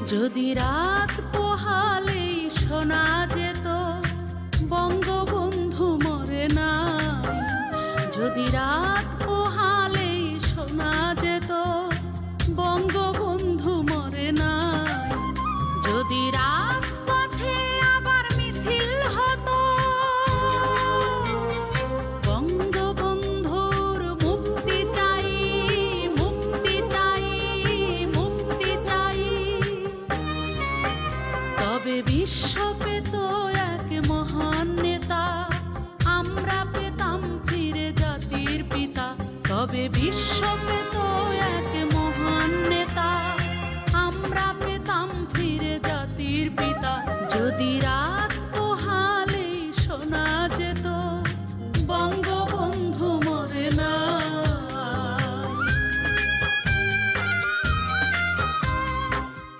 যদি রাত পোহালে শোনা যেত বঙ্গবন্ধু মরে নাই, যদি রাত পোহালে শোনা যেত বঙ্গবন্ধু মরে নাই, যদি রাজপথে আবার মিছিল হতো বঙ্গবন্ধুর মুক্তি চাই, মুক্তি চাই, মুক্তি চাই, তবে বিশ্ব পেত এক মহান নেতা, আমরা পেতাম ফিরে জাতির পিতা, তবে বিশ্ব পেত এক মহান নেতা, আমরা পেতাম ফিরে জাতির পিতা। যদি